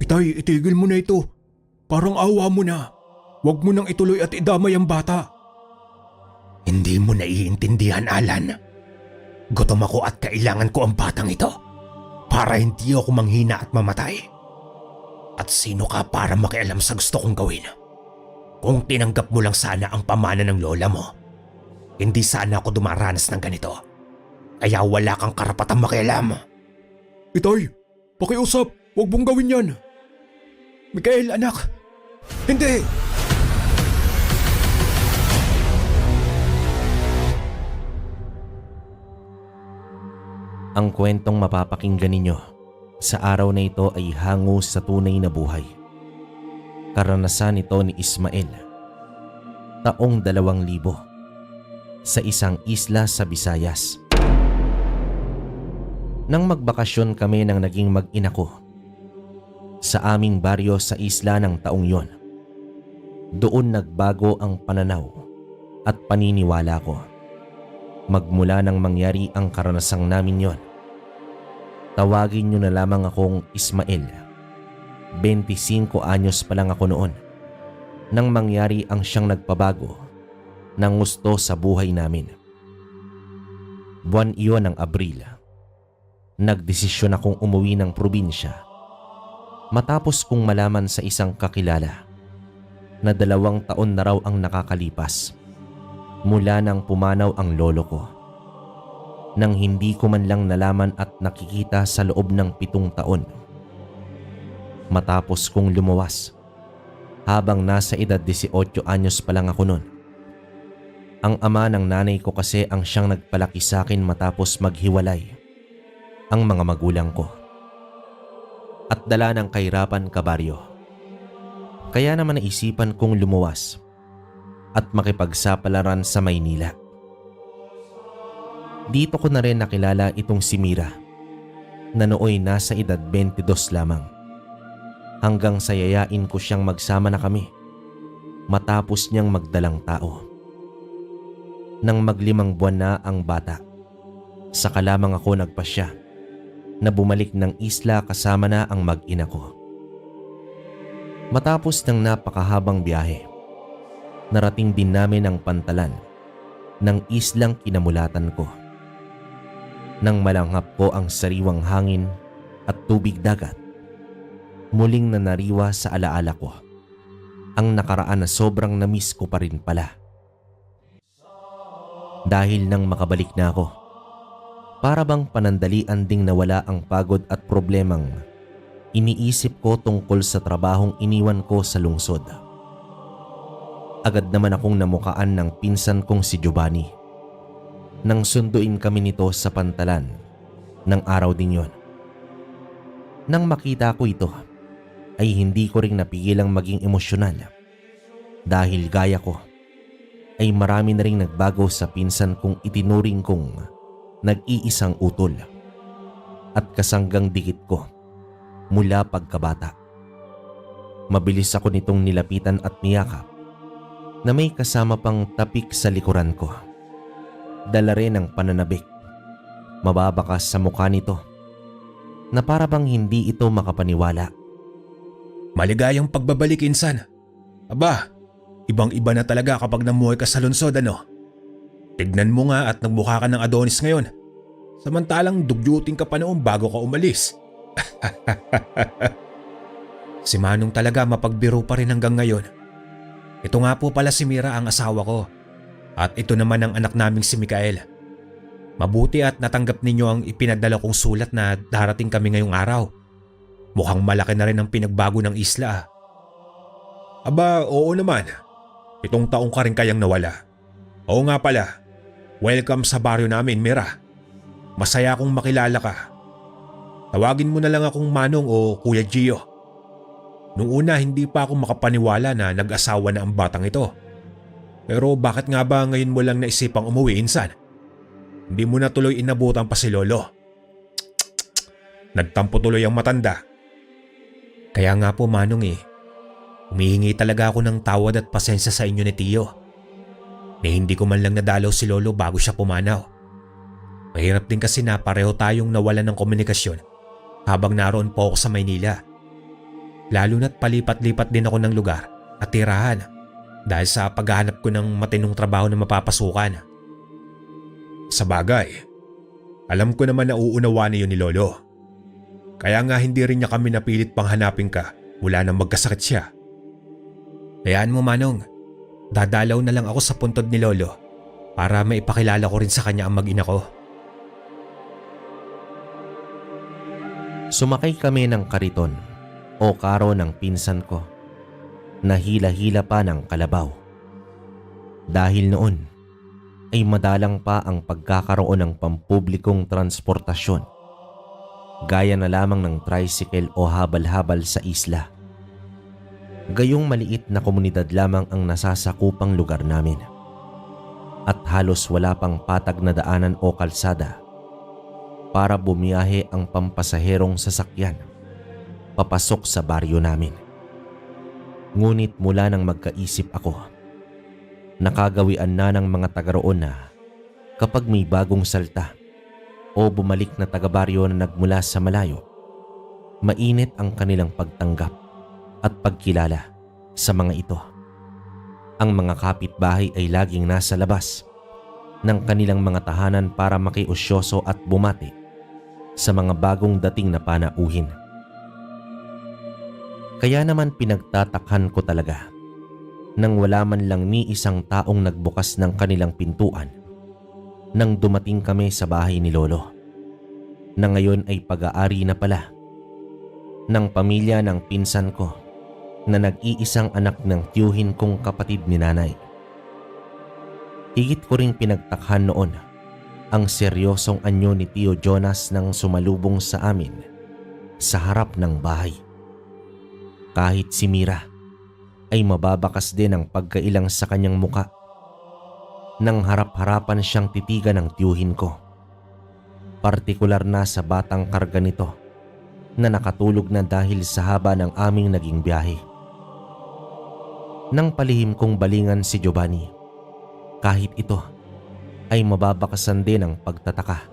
Itay, itigil mo na ito. Parang awa mo na. Huwag mo nang ituloy at idamay ang bata. Hindi mo naiintindihan, Alan. Gutom ako at kailangan ko ang batang ito para hindi ako manghina at mamatay. At sino ka para makialam sa gusto kong gawin? Kung tinanggap mo lang sana ang pamana ng lola mo, hindi sana ako dumaranas ng ganito. Kaya wala kang karapatang makialam. Itay, pakiusap. Huwag mong gawin yan. Mikael, anak. Hindi! Ang kwentong mapapakinggan ninyo sa araw na ito ay hango sa tunay na buhay. Karanasan ito ni Ismael, taong 2000, sa isang isla sa Visayas. Nang magbakasyon kami ng naging mag-ina ko sa aming baryo sa isla ng taong yon, doon nagbago ang pananaw at paniniwala ko. Magmula nang mangyari ang karanasang namin yon, tawagin nyo na lamang akong Ismael. 25 anyos pa lang ako noon nang mangyari ang siyang nagpabago ng gusto sa buhay namin. Buwan iyon ng Abril. Nagdesisyon akong umuwi ng probinsya matapos kong malaman sa isang kakilala na 2 taon na raw ang nakakalipas mula nang pumanaw ang lolo ko, nang hindi ko man lang nalaman at nakikita sa loob ng 7 taon. Matapos kong lumuwas habang nasa edad 18 anyos pa lang ako noon. Ang ama ng nanay ko kasi ang siyang nagpalaki sa akin matapos maghiwalay ang mga magulang ko. At dala ng kahirapan kabaryo. Kaya naman naisipan kong lumuwas at makipagsapalaran sa Maynila. Dito ko na rin nakilala itong si Mira na nooy nasa edad 22 lamang. Hanggang sayayain ko siyang magsama na kami matapos niyang magdalang tao. Nang mag5 buwan na ang bata, saka lamang ako nagpasya na bumalik ng isla kasama na ang mag-ina ko. Matapos ng napakahabang biyahe, narating din namin ang pantalan ng islang kinamulatan ko. Nang malanghap ko ang sariwang hangin at tubig dagat, muling nanariwa sa alaala ko ang nakaraan na sobrang namiss ko pa rin pala. Dahil nang makabalik na ako, para bang panandalian ding nawala ang pagod at problemang iniisip ko tungkol sa trabahong iniwan ko sa lungsod. Agad naman akong namukaan ng pinsan kong si Giovanni nang sunduin kami nito sa pantalan ng araw din yon. Nang makita ko ito, ay hindi ko ring napigilang maging emosyonal dahil gaya ko ay marami na ring nagbago sa pinsan kong itinuring kong nag-iisang utol at kasanggang dikit ko mula pagkabata. Mabilis ako nitong nilapitan at niyakap na may kasama pang tapik sa likuran ko. Dala rin ang pananabik, mababakas sa mukha nito na para bang hindi ito makapaniwala. Maligayang pagbabalik, insan. Aba, ibang-iba na talaga kapag namuhay ka sa lungsod, ano? Tignan mo nga at nagmukha ka ng Adonis ngayon. Samantalang dugyuting ka pa noon bago ka umalis. Si Manong talaga mapagbiro pa rin hanggang ngayon. Ito nga po pala si Mira ang asawa ko. At ito naman ang anak naming si Mikael. Mabuti at natanggap ninyo ang ipinadala kong sulat na darating kami ngayong araw. Mukhang malaki na rin ang pinagbago ng isla. Aba, oo naman. 7 taong ka rin kayang nawala. Oo nga pala. Welcome sa baryo namin, Mira. Masaya akong makilala ka. Tawagin mo na lang akong Manong o Kuya Gio. Noong una hindi pa ako makapaniwala na nag-asawa na ang batang ito. Pero bakit nga ba ngayon mo lang naisipang umuwi, insan? Hindi mo na tuloy inabutan pa si Lolo. Nagtampo tuloy ang matanda. Kaya nga po, Manong humihingi talaga ako ng tawad at pasensya sa inyo ni Tio. Na hindi ko man lang nadalaw si Lolo bago siya pumanaw. Mahirap din kasi na pareho tayong nawalan ng komunikasyon habang naroon po ako sa Maynila. Lalo na't palipat-lipat din ako ng lugar at tirahan dahil sa paghahanap ko ng matinong trabaho na mapapasukan. Sa bagay, alam ko naman na uunawa niyo ni Lolo. Kaya nga hindi rin niya kami napilit pang hanapin ka mula nang magkasakit siya. Hayaan mo Manong, dadalaw na lang ako sa puntod ni Lolo para maipakilala ko rin sa kanya ang mag-ina ko. Sumakay kami ng kariton o karo ng pinsan ko na hila-hila pa ng kalabaw. Dahil noon ay madalang pa ang pagkakaroon ng pampublikong transportasyon gaya na lamang ng tricycle o habal-habal sa isla. Gayong maliit na komunidad lamang ang nasasakupang lugar namin at halos wala pang patag na daanan o kalsada para bumiyahe ang pampasaherong sasakyan papasok sa baryo namin. Ngunit mula nang magkaisip ako, nakagawian na ng mga taga roon na kapag may bagong salta o bumalik na taga-baryo na nagmula sa malayo, mainit ang kanilang pagtanggap at pagkilala sa mga ito. Ang mga kapitbahay ay laging nasa labas ng kanilang mga tahanan para makiusyoso at bumati sa mga bagong dating na panauhin. Kaya naman pinagtatakhan ko talaga nang wala man lang ni isang taong nagbukas ng kanilang pintuan nang dumating kami sa bahay ni Lolo, na ngayon ay pag-aari na pala ng pamilya ng pinsan ko na nag-iisang anak ng tiyuhin kong kapatid ni nanay. Higit ko ring pinagtakhan noon ang seryosong anyo ni Tio Jonas nang sumalubong sa amin sa harap ng bahay. Kahit si Mira ay mababakas din ang pagkailang sa kanyang muka nang harap-harapan siyang titigan ng tiyuhin ko. Partikular na sa batang karga nito na nakatulog na dahil sa haba ng aming naging biyahe. Nang palihim kong balingan si Giovanni, kahit ito ay mababakasan din ang pagtataka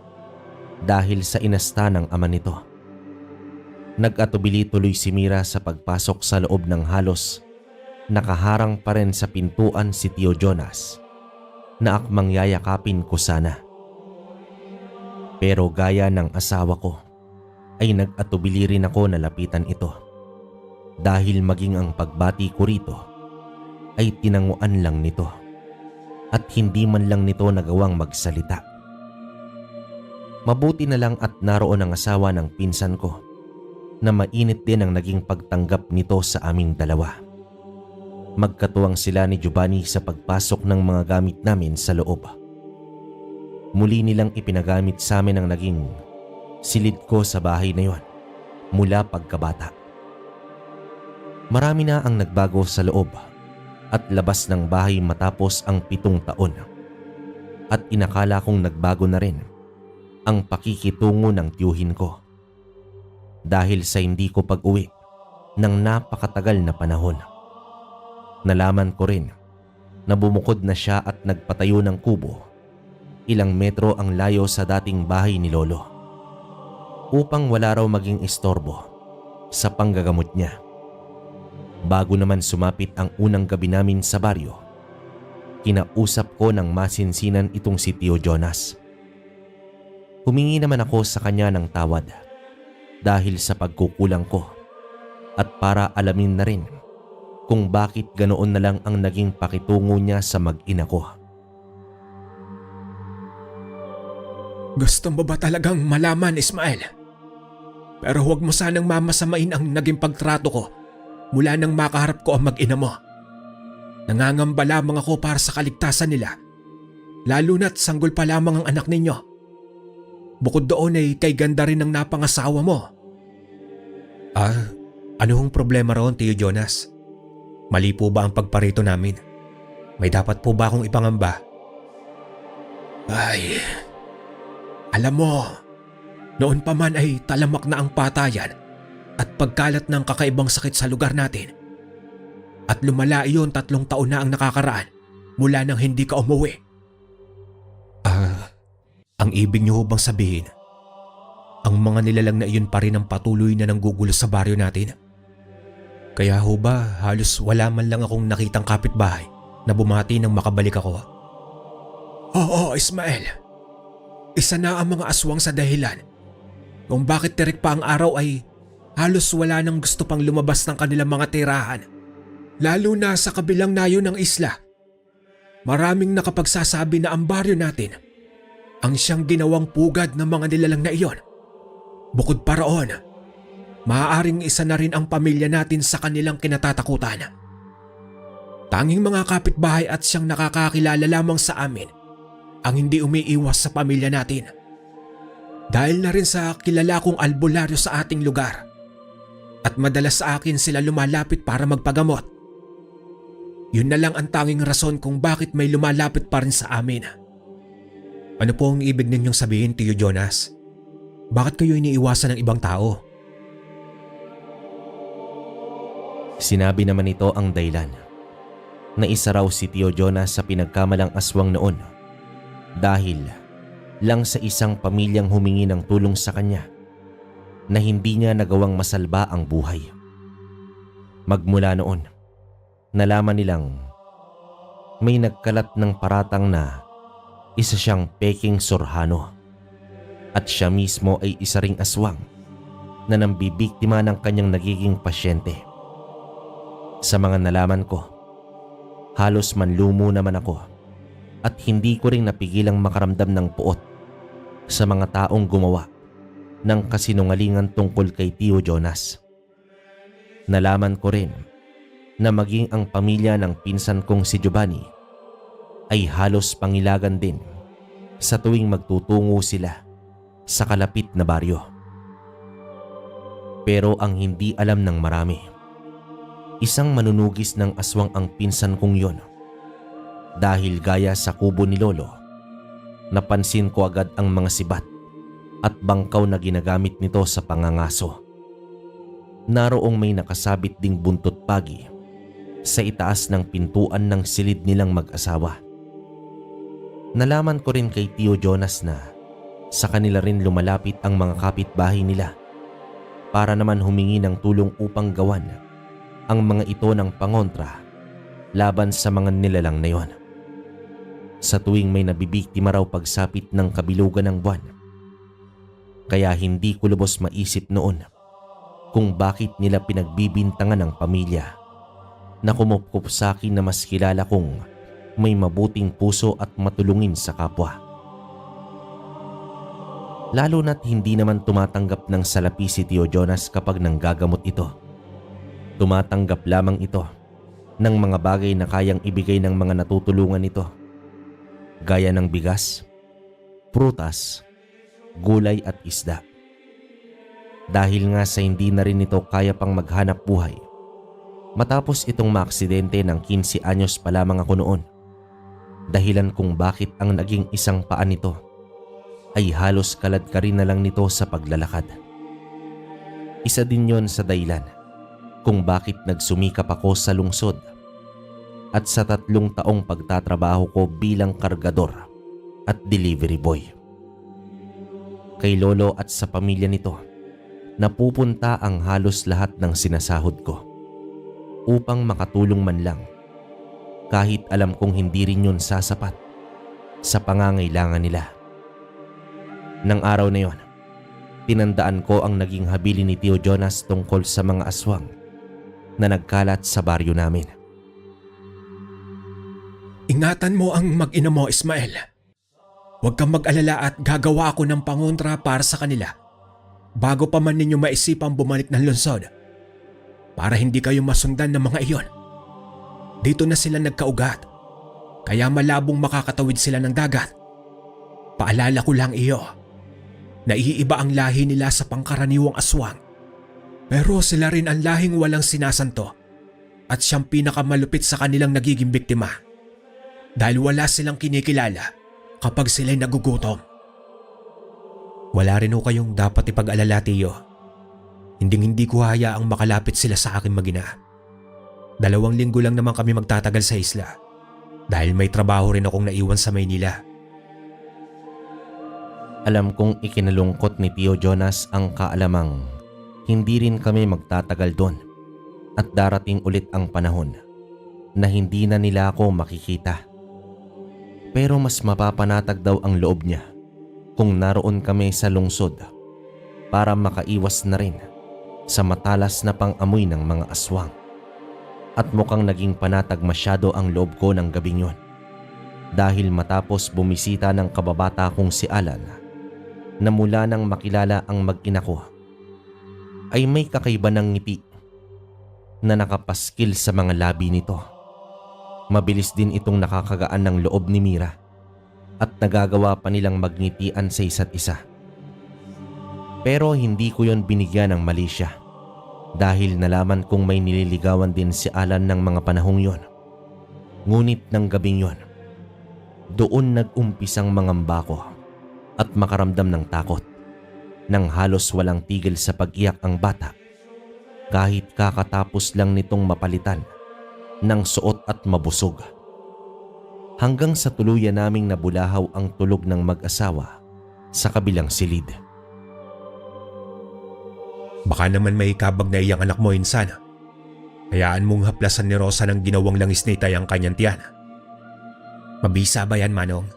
dahil sa inasta ng ama nito. Nag-atubili tuloy si Mira sa pagpasok sa loob ng halos nakaharang pa rin sa pintuan si Tio Jonas na akmang yayakapin ko sana. Pero gaya ng asawa ko ay nag-atubili rin ako na lapitan ito dahil maging ang pagbati ko rito ay tinanguan lang nito at hindi man lang nito nagawang magsalita. Mabuti na lang at naroon ang asawa ng pinsan ko na mainit din ang naging pagtanggap nito sa aming dalawa. Magkatuwang sila ni Giovanni sa pagpasok ng mga gamit namin sa loob. Muli nilang ipinagamit sa amin ang naging silid ko sa bahay na yon mula pagkabata. Marami na ang nagbago sa loob at labas ng bahay matapos ang 7 taon. At inakala kong nagbago na rin ang pakikitungo ng tiyuhin ko dahil sa hindi ko pag-uwi ng napakatagal na panahon. Nalaman ko rin na bumukod na siya at nagpatayo ng kubo ilang metro ang layo sa dating bahay ni Lolo upang wala raw maging istorbo sa panggagamot niya. Bago naman sumapit ang unang gabi namin sa baryo, kinausap ko ng masinsinan itong si Tio Jonas. Humingi naman ako sa kanya ng tawad dahil sa pagkukulang ko at para alamin na rin kung bakit ganoon na lang ang naging pakitungo niya sa mag-ina ko. Gusto mo ba talagang malaman, Ismael? Pero huwag mo sanang mamasamain ang naging pagtrato ko mula nang makaharap ko ang mag-ina mo. Nangangamba lamang ako para sa kaligtasan nila, lalo na't sanggol pa lamang ang anak ninyo. Bukod doon ay kay ganda rin ang napangasawa mo. Ano hong problema roon, Tio Jonas? Mali po ba ang pagparito namin? May dapat po ba akong ipangamba? Ay, alam mo, noon pa man ay talamak na ang patayan at pagkalat ng kakaibang sakit sa lugar natin. At lumala iyon 3 taon na ang nakakaraan mula nang hindi ka umuwi. Ang ibig niyo bang sabihin, ang mga nilalang na iyon pa rin ang patuloy na nanggugulo sa baryo natin? Kaya ho ba halos wala man lang akong nakitang kapitbahay na bumati nang makabalik ako? Oo, Ismael. Isa na ang mga aswang sa dahilan kung bakit tirik pa ang araw ay halos wala nang gusto pang lumabas ng kanilang mga tirahan. Lalo na sa kabilang nayo ng isla. Maraming nakapagsasabi na ang baryo natin ang siyang ginawang pugad ng mga nilalang na iyon. Bukod pa roon, maaaring isa na rin ang pamilya natin sa kanilang kinatatakutan. Tanging mga kapitbahay at siyang nakakakilala lamang sa amin ang hindi umiiwas sa pamilya natin. Dahil na rin sa kilala kong albularyo sa ating lugar at madalas sa akin sila lumalapit para magpagamot. Yun na lang ang tanging rason kung bakit may lumalapit pa rin sa amin. Ano po ang ibig ninyong sabihin, Tio Jonas? Bakit kayo iniiwasan ng ibang tao? Sinabi naman ito ang dahilan na isa raw si Tio Jonas sa pinagkamalang aswang noon dahil lang sa isang pamilyang humingi ng tulong sa kanya na hindi niya nagawang masalba ang buhay. Magmula noon, nalaman nilang may nagkalat ng paratang na isa siyang peking sorhano at siya mismo ay isa ring aswang na nambibiktima ng kanyang nagiging pasyente. Sa mga nalaman ko, halos manlumo naman ako at hindi ko rin napigilang makaramdam ng puot sa mga taong gumawa ng kasinungalingan tungkol kay Tio Jonas. Nalaman ko rin na maging ang pamilya ng pinsan kong si Giovanni ay halos pangilagan din sa tuwing magtutungo sila sa kalapit na baryo. Pero ang hindi alam ng marami, isang manunugis ng aswang ang pinsan kong yon. Dahil gaya sa kubo ni Lolo, napansin ko agad ang mga sibat at bangkaw na ginagamit nito sa pangangaso. Naroong may nakasabit ding buntot pagi sa itaas ng pintuan ng silid nilang mag-asawa. Nalaman ko rin kay Tio Jonas na sa kanila rin lumalapit ang mga kapitbahay nila para naman humingi ng tulong upang gawan ang mga ito ng pangontra laban sa mga nilalang na yon. Sa tuwing may nabibiktima raw pagsapit ng kabilugan ng buwan. Kaya hindi ko lubos maisip noon kung bakit nila pinagbibintangan ng pamilya na kumupkup sa akin na mas kilala kong may mabuting puso at matulungin sa kapwa. Lalo na't hindi naman tumatanggap ng salapi si Tio Jonas kapag nanggagamot ito. Tumatanggap lamang ito ng mga bagay na kayang ibigay ng mga natutulungan nito, gaya ng bigas, prutas, gulay at isda. Dahil nga sa hindi na rin ito kaya pang maghanap buhay, matapos itong maaksidente ng 15 anyos pa lamang ako noon, dahilan kung bakit ang naging isang paa nito ay halos kalad-karin na lang nito sa paglalakad. Isa din yon sa dahilan kung bakit nagsumikap ako sa lungsod at sa 3 taong pagtatrabaho ko bilang kargador at delivery boy. Kay Lolo at sa pamilya nito, napupunta ang halos lahat ng sinasahod ko upang makatulong man lang, kahit alam kong hindi rin yun sasapat sa pangangailangan nila. Nang araw na yon, tinandaan ko ang naging habili ni Tio Jonas tungkol sa mga aswang na nagkalat sa baryo namin. Ingatan mo ang mag-ina mo, Ismael. Huwag kang mag-alala at gagawa ako ng pangontra para sa kanila bago pa man ninyo maisipang bumalik ng lungsod para hindi kayo masundan ng mga iyon. Dito na sila nagkaugat, kaya malabong makakatawid sila ng dagat. Paalala ko lang iyo, naiiba ang lahi nila sa pangkaraniwang aswang. Pero sila rin ang lahing walang sinasanto at siyang pinakamalupit sa kanilang nagiging biktima. Dahil wala silang kinikilala kapag sila'y nagugutom. Wala rin ho kayong dapat ipag-alala, Tio. Hindi ko hayaang makalapit sila sa aking mag-ina. 2 linggo lang naman kami magtatagal sa isla dahil may trabaho rin akong naiwan sa Maynila. Alam kong ikinalungkot ni Tio Jonas ang kaalamang hindi rin kami magtatagal doon at darating ulit ang panahon na hindi na nila ako makikita. Pero mas mapapanatag daw ang loob niya kung naroon kami sa lungsod para makaiwas na rin sa matalas na pang-amoy ng mga aswang. At mukhang naging panatag masyado ang loob ko ng gabing yon dahil matapos bumisita ng kababata kong si Alan na mula nang makilala ang mag-ina ko ay may kakaiba ng ngiti na nakapaskil sa mga labi nito. Mabilis din itong nakakagaan ng loob ni Mira at nagagawa pa nilang magngitian sa isa't isa. Pero hindi ko yon binigyan ng mali siya dahil nalaman kong may nililigawan din si Alan ng mga panahong yon. Ngunit ng gabing yon, doon nag-umpisang mangamba ko at makaramdam ng takot nang halos walang tigil sa pag-iyak ang bata kahit kakatapos lang nitong mapalitan ng suot at mabusog. Hanggang sa tuluyan naming nabulahaw ang tulog ng mag-asawa sa kabilang silid. Baka naman may kabag na iyang anak mo, insan. Hayaan mong haplasan ni Rosa ng ginawang langis ni Itay ang kanyang tiyan. Mabisa ba yan, Manong?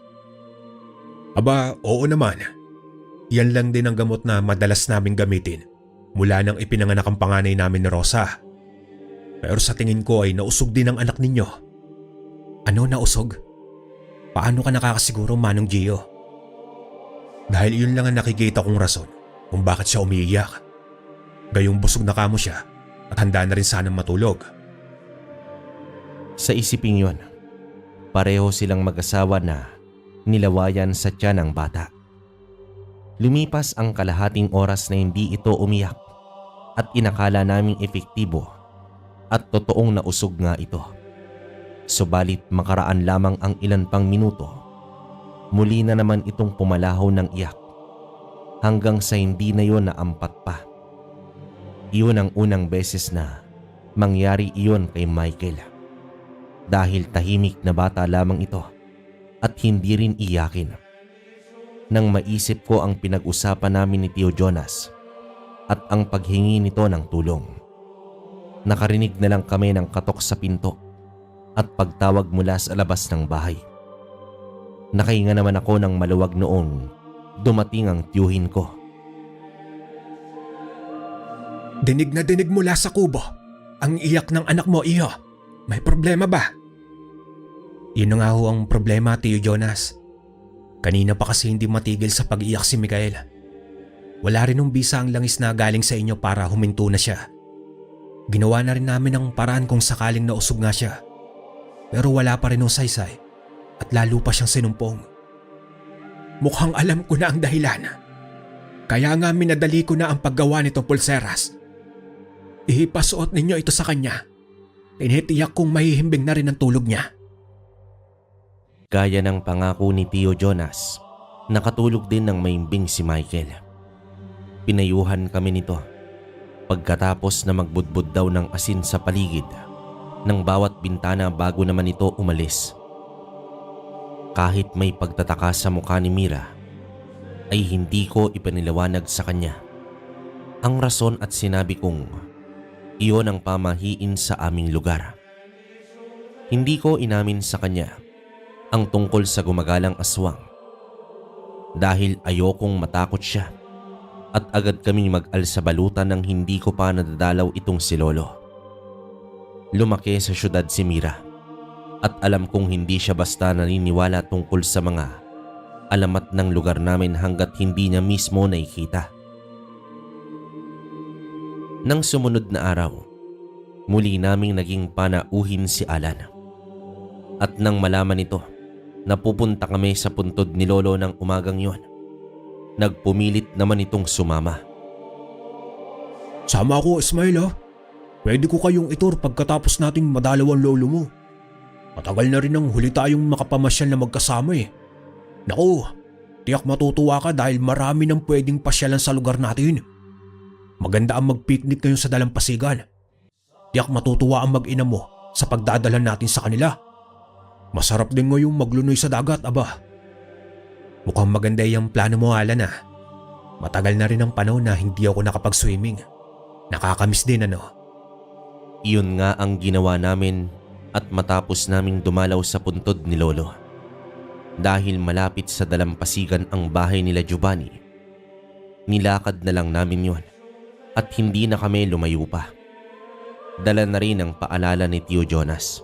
Aba, oo naman. Yan lang din ang gamot na madalas naming gamitin mula nang ipinanganak ang panganay namin ni Rosa. Pero sa tingin ko ay nausog din ang anak ninyo. Ano nausog? Paano ka nakakasiguro, Manong Gio? Dahil yun lang ang nakikita kong rason kung bakit siya umiiyak. Gayong busog na kamo siya at handa na rin sanang matulog. Sa isiping yon, pareho silang mag-asawa na nilawayan sa tiyan ng bata. Lumipas ang kalahating oras na hindi ito umiyak at inakala naming epektibo at totoong nausog nga ito. Subalit makaraan lamang ang ilan pang minuto, muli na naman itong pumalahaw ng iyak hanggang sa hindi na yon naampat pa. Iyon ang unang beses na mangyari iyon kay Michael dahil tahimik na bata lamang ito at hindi rin iyakin. Nang maisip ko ang pinag-usapan namin ni Tio Jonas at ang paghingi nito ng tulong, nakarinig na lang kami ng katok sa pinto at pagtawag mula sa labas ng bahay. Nakahinga naman ako ng maluwag noong dumating ang tiyuhin ko. Dinig na dinig mula sa kubo ang iyak ng anak mo, Iho. May problema ba? Yun na nga ho ang problema, Tio Jonas. Kanina pa kasi hindi matigil sa pag-iyak si Mikael. Wala rin nung bisa ang langis na galing sa inyo para huminto na siya. Ginawa na rin namin ang paraan kung sakaling nausog nga siya. Pero wala pa rin nung saysay at lalo pa siyang sinumpong. Mukhang alam ko na ang dahilan. Kaya nga minadali ko na ang paggawa nitong pulseras. Ihipasuot ninyo ito sa kanya. Tinitiyak kong mahihimbing na rin ang tulog niya. Gaya ng pangako ni Tio Jonas, nakatulog din ng maimbing si Michael. Pinayuhan kami nito pagkatapos na magbudbud daw ng asin sa paligid ng bawat bintana bago naman ito umalis. Kahit may pagtataka sa mukha ni Mira, ay hindi ko ipiniliwanag sa kanya ang rason at sinabi kong iyon ang pamahiin sa aming lugar. Hindi ko inamin sa kanya ang tungkol sa gumagalang aswang dahil ayokong matakot siya at agad kaming mag-alsabalutan nang hindi ko pa nadadalaw itong si Lolo. Lumaki sa syudad si Mira at alam kong hindi siya basta naniniwala tungkol sa mga alamat ng lugar namin hanggat hindi niya mismo nakikita. Nang sumunod na araw, muli naming naging panauhin si Alan. At nang malaman ito, napupunta kami sa puntod ni Lolo ng umagang yon. Nagpumilit naman itong sumama. Sama ako, Ismail, ha? Pwede ko kayong itur pagkatapos nating madalaw ang lolo mo. Matagal na rin ang huli tayong makapamasyal na magkasama eh. Naku, tiyak matutuwa ka dahil marami nang pwedeng pasyalan sa lugar natin. Maganda ang mag-picnic ngayon sa dalampasigan. Tiyak matutuwa ang mag-ina mo sa pagdadala natin sa kanila. Masarap din ngayong maglunoy sa dagat, aba. Mukhang maganda yung plano mo, Alan, ah. Matagal na rin ang panahon na hindi ako nakapag-swimming. Nakakamiss din, ano? Iyon nga ang ginawa namin at matapos naming dumalaw sa puntod ni Lolo. Dahil malapit sa dalampasigan ang bahay nila Giovanni, nilakad na lang namin yon at hindi na kami lumayo pa. Dala na rin ang paalala ni Tio Jonas.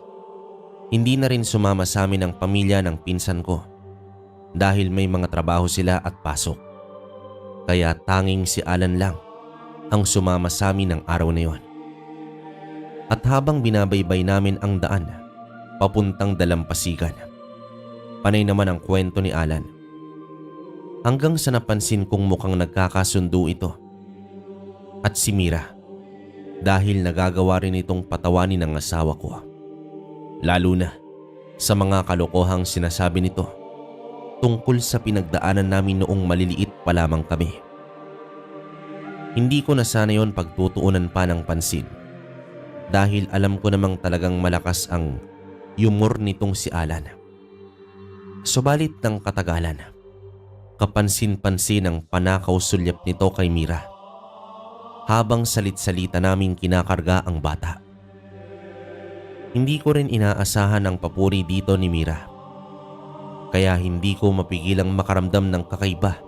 Hindi na rin sumama sa amin ang pamilya ng pinsan ko dahil may mga trabaho sila at pasok. Kaya tanging si Alan lang ang sumama sa amin ng araw na yon. At habang binabaybay namin ang daan papuntang dalampasigan, panay naman ang kwento ni Alan. Hanggang sa napansin kong mukhang nagkakasundo ito at si Mira dahil nagagawa rin itong patawanin ng asawa ko. Lalo na sa mga kalokohang sinasabi nito tungkol sa pinagdaanan namin noong maliliit pa lamang kami. Hindi ko na sana yon pagtutuunan pa ng pansin dahil alam ko namang talagang malakas ang humor nitong si Alan. Subalit ng katagalan, kapansin-pansin ang panakaw sulyap nito kay Mira habang salit-salita naming kinakarga ang bata. Hindi ko rin inaasahan ang papuri dito ni Mira, kaya hindi ko mapigilang makaramdam ng kakaiba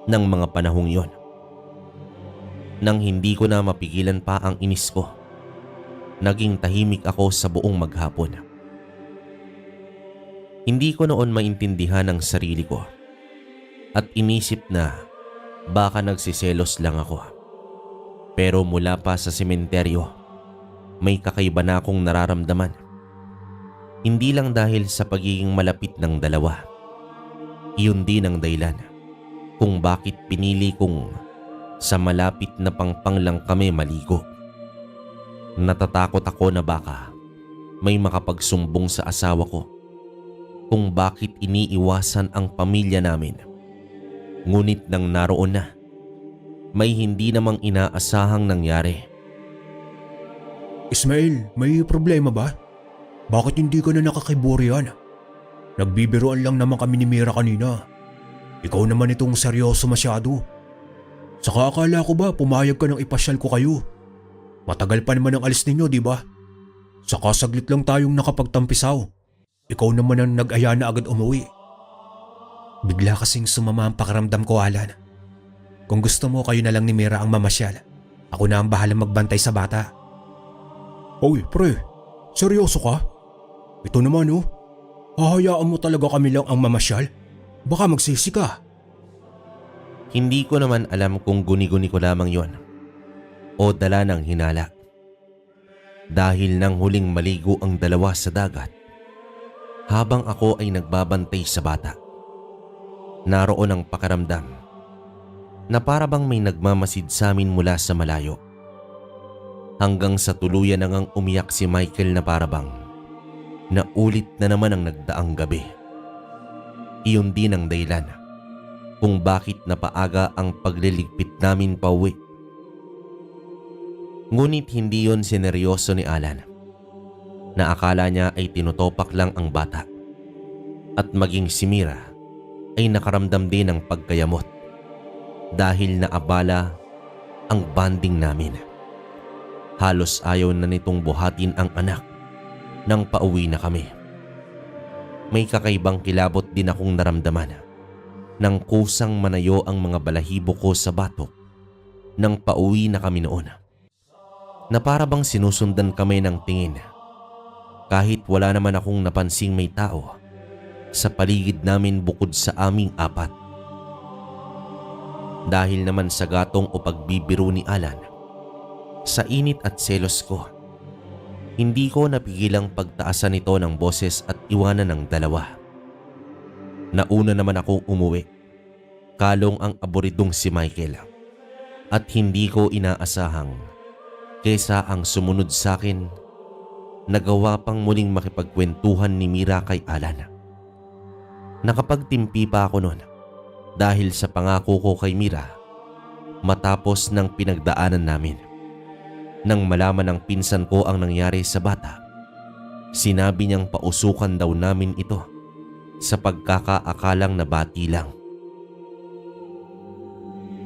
ng mga panahong yon. Nang hindi ko na mapigilan pa ang inis ko, naging tahimik ako sa buong maghapon. Hindi ko noon maintindihan ang sarili ko at inisip na baka nagsiselos lang ako. Pero mula pa sa sementeryo, may kakaiba na akong nararamdaman. Hindi lang dahil sa pagiging malapit ng dalawa. Iyon din ang dahilan kung bakit pinili kong sa malapit na pangpang lang kami maligo. Natatakot ako na baka may makapagsumbong sa asawa ko kung bakit iniiwasan ang pamilya namin. Ngunit nang naroon na, may hindi namang inaasahang nangyari. Ismael, may problema ba? Bakit hindi ka na nakakiburian? Nagbibiroan lang naman kami ni Mira kanina. Ikaw naman itong seryoso masyado. Saka akala ko ba pumayag ka nang ipasyal ko kayo? Matagal pa naman ang alis ninyo, di ba? Saka saglit lang tayong nakapagtampisaw. Ikaw naman ang nag-aya na agad umuwi. Bigla kasing sumama ang pakiramdam ko, Alan. Kung gusto mo, kayo na lang ni Mira ang mamasyal. Ako na ang bahalang magbantay sa bata. Hoy, pre. Seryoso ka? Ito naman oh. Hahayaan mo talaga kami lang ang mamasyal? Baka magsisi ka. Hindi ko naman alam kung guni-guni ko lamang yon o dala ng hinala. Dahil nang huling maligo ang dalawa sa dagat, habang ako ay nagbabantay sa bata, naroon ang pakiramdam na para bang may nagmamasid sa amin mula sa malayo. Hanggang sa tuluyan na ngang umiyak si Michael na para bang naulit na naman ang nagdaang gabi. Iyon din ang dahilan kung bakit napaaga ang pagliligpit namin pauwi. Ngunit hindi yon sineryoso ni Alan, na akala niya ay tinutopak lang ang bata. At maging si Mira ay nakaramdam din ng pagkayamot dahil naabala ang bonding namin. Halos ayaw na nitong buhatin ang anak nang pauwi na kami. May kakaibang kilabot din akong naramdaman nang kusang manayo ang mga balahibo ko sa batok nang pauwi na kami noon. Na para bang sinusundan kami ng tingin kahit wala naman akong napansing may tao sa paligid namin bukod sa aming apat. Dahil naman sa gatong o pagbibiro ni Alan, sa init at selos ko, hindi ko napigilang pagtaasan ito ng boses at iwanan ng dalawa. Nauna naman akong umuwi, kalong ang aburidong si Michael, at hindi ko inaasahang kesa ang sumunod sa akin, nagawa pang muling makipagkwentuhan ni Mira kay Alan. Nakapagtimpi pa ako noon dahil sa pangako ko kay Mira matapos ng pinagdaanan namin. Nang malaman ng pinsan ko ang nangyari sa bata, sinabi niyang pausukan daw namin ito sa pagkakaakalang nabati lang.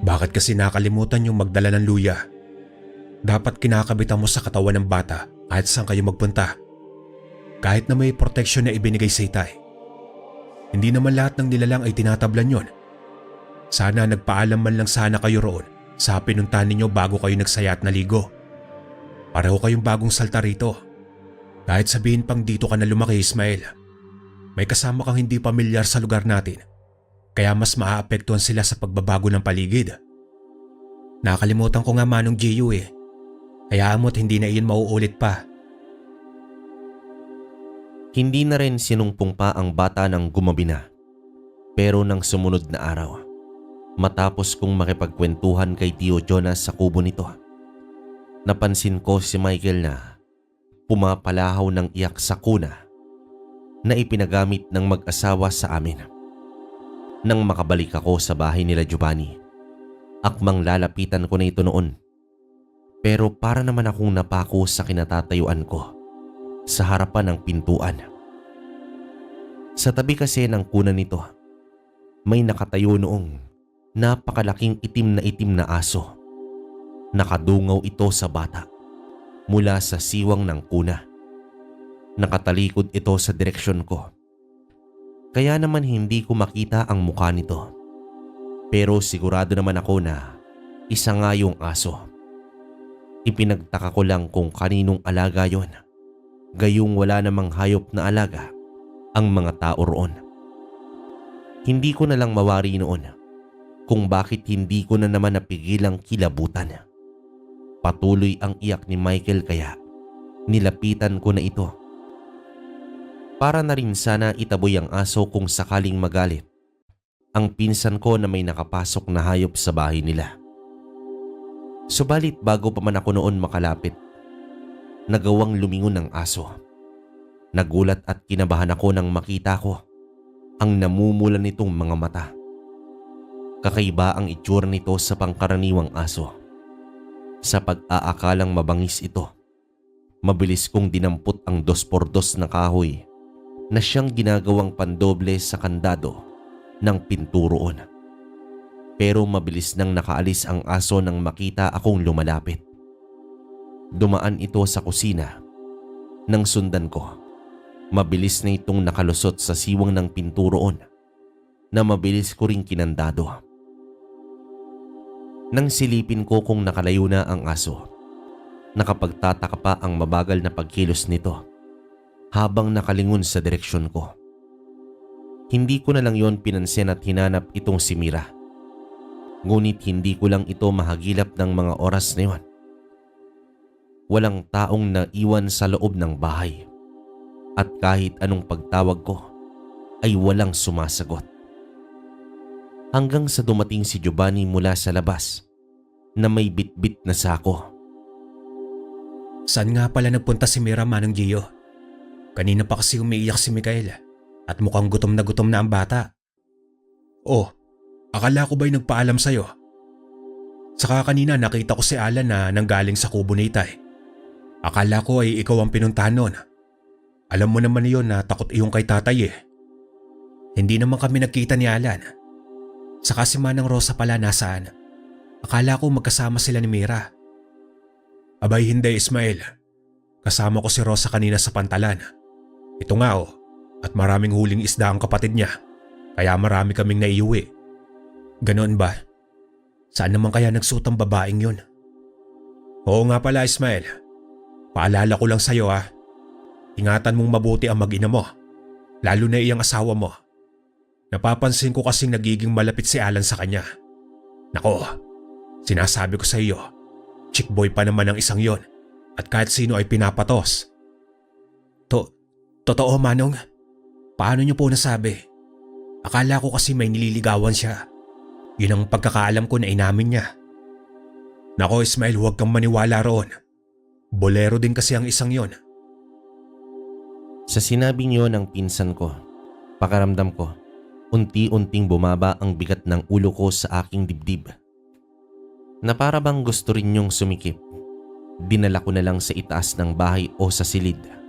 Bakit kasi nakalimutan yung magdala ng luya? Dapat kinakabitan mo sa katawan ng bata kahit saan kayo magpunta. Kahit na may proteksyon na ibinigay sa itay. Hindi naman lahat ng nilalang ay tinatablan yon. Sana nagpaalam man lang sana kayo roon sa pinuntahan ninyo bago kayo nagsaya at naligo. Pareho kayong bagong salta rito. Kahit sabihin pang dito ka na lumaki, Ismael, may kasama kang hindi pamilyar sa lugar natin. Kaya mas maaapektuhan sila sa pagbabago ng paligid. Nakalimutan ko nga Manong Gio eh. Hayaan mo't hindi na iyon mauulit pa. Hindi na rin sinumpong pa ang bata ng gumabi na. Pero nang sumunod na araw, matapos kong makipagkwentuhan kay Tio Jonas sa kubo nito, napansin ko si Michael na pumapalahaw ng iyak sa kuna na ipinagamit ng mag-asawa sa amin. Nang makabalik ako sa bahay nila Giovanni, akmang lalapitan ko na ito noon. Pero para naman akong napako sa kinatatayuan ko sa harapan ng pintuan. Sa tabi kasi ng kuna nito, may nakatayo noong napakalaking itim na aso. Nakadungaw ito sa bata mula sa siwang ng kuna. Nakatalikod ito sa direksyon ko. Kaya naman hindi ko makita ang mukha nito. Pero sigurado naman ako na isa nga yung aso. Ipinagtaka ko lang kung kaninong alaga yon. Gayong wala namang hayop na alaga ang mga tao roon. Hindi ko na lang mawari noon kung bakit hindi ko na naman napigilang kilabutan. Patuloy ang iyak ni Michael kaya nilapitan ko na ito. Para na rin sana itaboy ang aso kung sakaling magalit ang pinsan ko na may nakapasok na hayop sa bahay nila. Subalit bago pa man ako noon makalapit, nagawang lumingon ng aso. Nagulat at kinabahan ako nang makita ko ang namumula nitong mga mata. Kakaiba ang itsura nito sa pangkaraniwang aso. Sa pag-aakalang mabangis ito, mabilis kong dinampot ang 2x2 na kahoy na siyang ginagawang pandoble sa kandado ng pinto roon. Pero mabilis nang nakaalis ang aso nang makita akong lumalapit. Dumaan ito sa kusina. Nang sundan ko, mabilis na itong nakalusot sa siwang ng pinto roon na mabilis ko ring kinandado. Nang silipin ko kung nakalayo na ang aso, nakapagtataka pa ang mabagal na pagkilos nito habang nakalingon sa direksyon ko. Hindi ko na lang yon pinansin at hinanap itong si Mira. Ngunit hindi ko lang ito mahagilap ng mga oras na yon. Walang taong naiwan sa loob ng bahay. At kahit anong pagtawag ko ay walang sumasagot. Hanggang sa dumating si Giovanni mula sa labas na may bitbit na sako. Saan nga pala nagpunta si Mira, Manong Gio? Kanina pa kasi umiiyak si Michael at mukhang gutom na ang bata. Oh, akala ko ba'y nagpaalam sa'yo? Saka kanina nakita ko si Alan na nanggaling sa kubo ni Itay. Akala ko ay ikaw ang pinuntahan noon. Alam mo naman yun na takot iyong kay tatay eh. Hindi naman kami nagkita ni Alan. Saka si Manang Rosa pala nasaan. Akala ko magkasama sila ni Mira. Abay hindi, Ismael. Kasama ko si Rosa kanina sa pantalan. Ito nga oh, at maraming huling isda ang kapatid niya. Kaya marami kaming naiuwi. Ganoon ba? Saan naman kaya nagsuot ang babaeng yun? Oo nga pala, Ismael. Paalala ko lang sa'yo ha. Ingatan mong mabuti ang mag-ina mo. Lalo na iyang asawa mo. Napapansin ko kasing nagiging malapit si Alan sa kanya. Nako, sinasabi ko sa iyo, chick boy pa naman ang isang yon at kahit sino ay pinapatos. Totoo Manong? Paano niyo po nasabi? Akala ko kasi may nililigawan siya. Yun ang pagkakaalam ko na inamin niya. Nako Ismael, huwag kang maniwala roon. Bolero din kasi ang isang yon. Sa sinabing yon ng pinsan ko, pakaramdam ko, unti-unting bumaba ang bigat ng ulo ko sa aking dibdib. Na para bang gusto rin niyong sumikip, dinala ko na lang sa itaas ng bahay o sa silid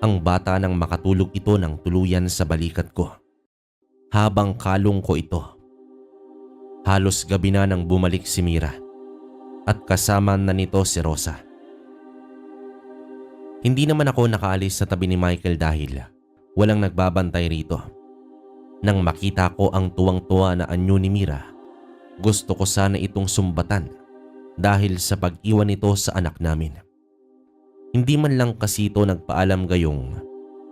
ang bata nang makatulog ito ng tuluyan sa balikat ko. Habang kalong ko ito, halos gabi na nang bumalik si Mira at kasama na nito si Rosa. Hindi naman ako nakaalis sa tabi ni Michael dahil walang nagbabantay rito. Nang makita ko ang tuwang-tuwa na anyo ni Mira, gusto ko sana itong sumbatan dahil sa pag-iwan nito sa anak namin. Hindi man lang kasi ito nagpaalam gayong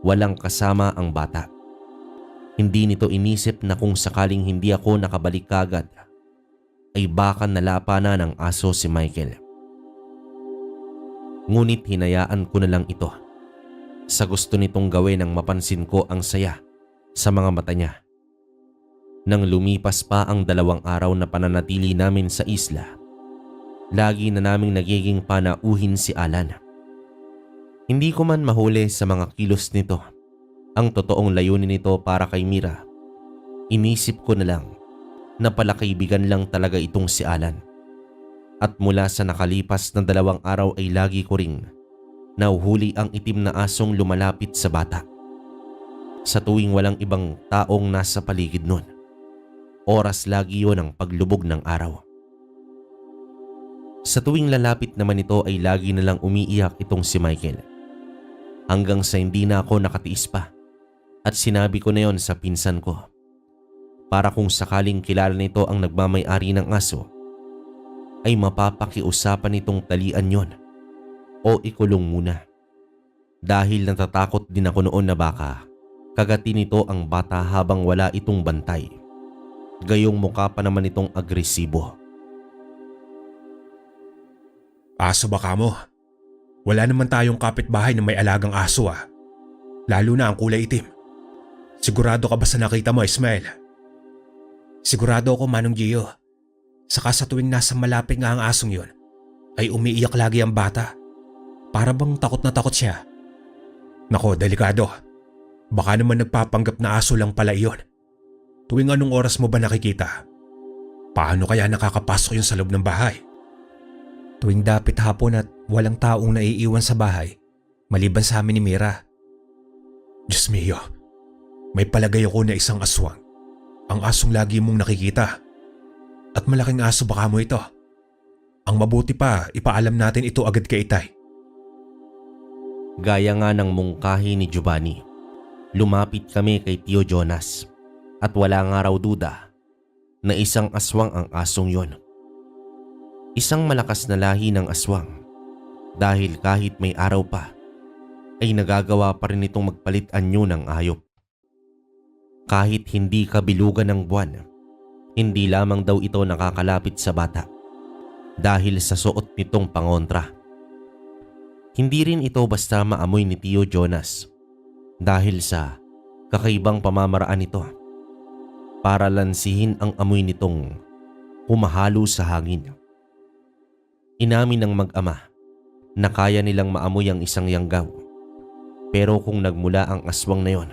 walang kasama ang bata. Hindi nito inisip na kung sakaling hindi ako nakabalik kagad, ay baka nalapa na ng aso si Michael. Ngunit hinayaan ko na lang ito sa gusto nitong gawin nang mapansin ko ang saya sa mga mata niya. Nang lumipas pa ang 2 araw na pananatili namin sa isla, lagi na naming nagiging panauhin si Alan. Hindi ko man mahuli sa mga kilos nito ang totoong layunin nito para kay Mira. Inisip ko na lang na palakaibigan lang talaga itong si Alan. At mula sa nakalipas na 2 araw ay lagi ko ring nauhuli ang itim na asong lumalapit sa bata. Sa tuwing walang ibang taong nasa paligid nun, oras lagi yon ang paglubog ng araw. Sa tuwing lalapit naman ito ay lagi na lang umiiyak itong si Michael. Hanggang sa hindi na ako nakatiis pa at sinabi ko na yon sa pinsan ko. Para kung sakaling kilala nito ang nagmamay-ari ng aso, ay mapapakiusapan nitong talian yon o ikulong muna. Dahil natatakot din ako noon na baka kagatin nito ang bata habang wala itong bantay. Gayong mukha pa naman itong agresibo. Aso ba kamo? Wala naman tayong kapitbahay na may alagang aso ah. Lalo na ang kulay itim. Sigurado ka ba sa nakita mo, Ismael? Sigurado ako, Manong Gio. Saka sa tuwing nasa malapit nga ang asong yon, ay umiiyak lagi ang bata. Para bang takot na takot siya. Nako, delikado. Baka naman nagpapanggap na aso lang pala iyon. Tuwing anong oras mo ba nakikita? Paano kaya nakakapasok yun sa loob ng bahay? Tuwing dapit hapon at walang taong naiiwan sa bahay, maliban sa amin ni Mira. Diyos mio, may palagay ako na isang aswang. Ang asong lagi mong nakikita. At malaking aso baka mo ito. Ang mabuti pa, ipaalam natin ito agad kay Itay. Gaya nga ng mungkahi ni Giovanni, lumapit kami kay Tio Jonas at wala nga raw duda na isang aswang ang asong yon. Isang malakas na lahi ng aswang dahil kahit may araw pa ay nagagawa pa rin itong magpalit anyo ng hayop. Kahit hindi kabilugan ng buwan, hindi lamang daw ito nakakalapit sa bata dahil sa suot nitong pangontra. Hindi rin ito basta maamoy ni Tio Jonas dahil sa kakaibang pamamaraan nito para lansihin ang amoy nitong humahalo sa hangin. Inamin ng mag-ama na kaya nilang maamoy ang isang yanggaw, pero kung nagmula ang aswang na yon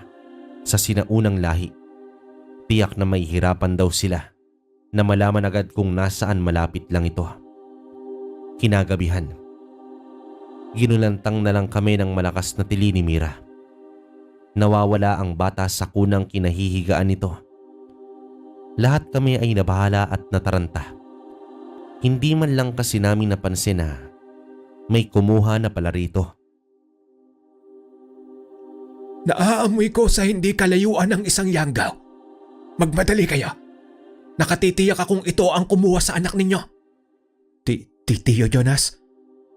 sa sinaunang lahi, tiyak na may hirapan daw sila na malaman agad kung nasaan malapit lang ito. Kinagabihan, ginulantang na lang kami ng malakas na tili ni Mira. Nawawala ang bata sa kunang kinahihigaan nito. Lahat kami ay nabahala at nataranta. Hindi man lang kasi namin napansin na may kumuha na pala rito. Naaamoy ko sa hindi kalayuan ng isang yanggaw. Magmadali kayo. Nakatitiyak akong ito ang kumuha sa anak ninyo. Tio Jonas,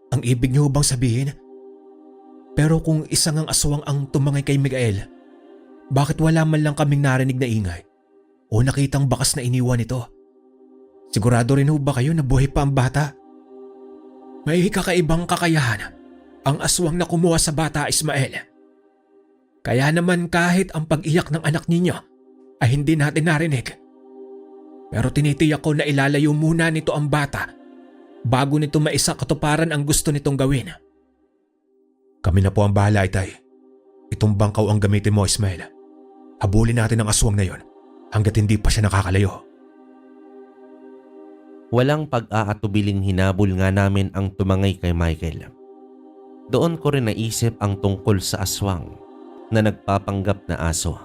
ang ibig niyo bang sabihin? Pero kung isang ang aswang ang tumangay kay Miguel, bakit wala man lang kaming narinig na ingay o nakitang bakas na iniwan ito? Sigurado rin ho ba kayo na buhay pa ang bata? May kakaibang kakayahan ang aswang na kumuha sa bata, Ismael. Kaya naman kahit ang pag-iyak ng anak ninyo ay hindi natin narinig. Pero tinitiyak ko na ilalayo muna nito ang bata bago nito maisakatuparan ang gusto nitong gawin. Kami na po ang bahala, Itay. Itong bangkaw ang gamitin mo, Ismael. Habulin natin ang aswang na yon hanggat hindi pa siya nakakalayo. Walang pag-aatubiling hinabol nga namin ang tumangay kay Michael. Doon ko rin naisip ang tungkol sa aswang na nagpapanggap na aso.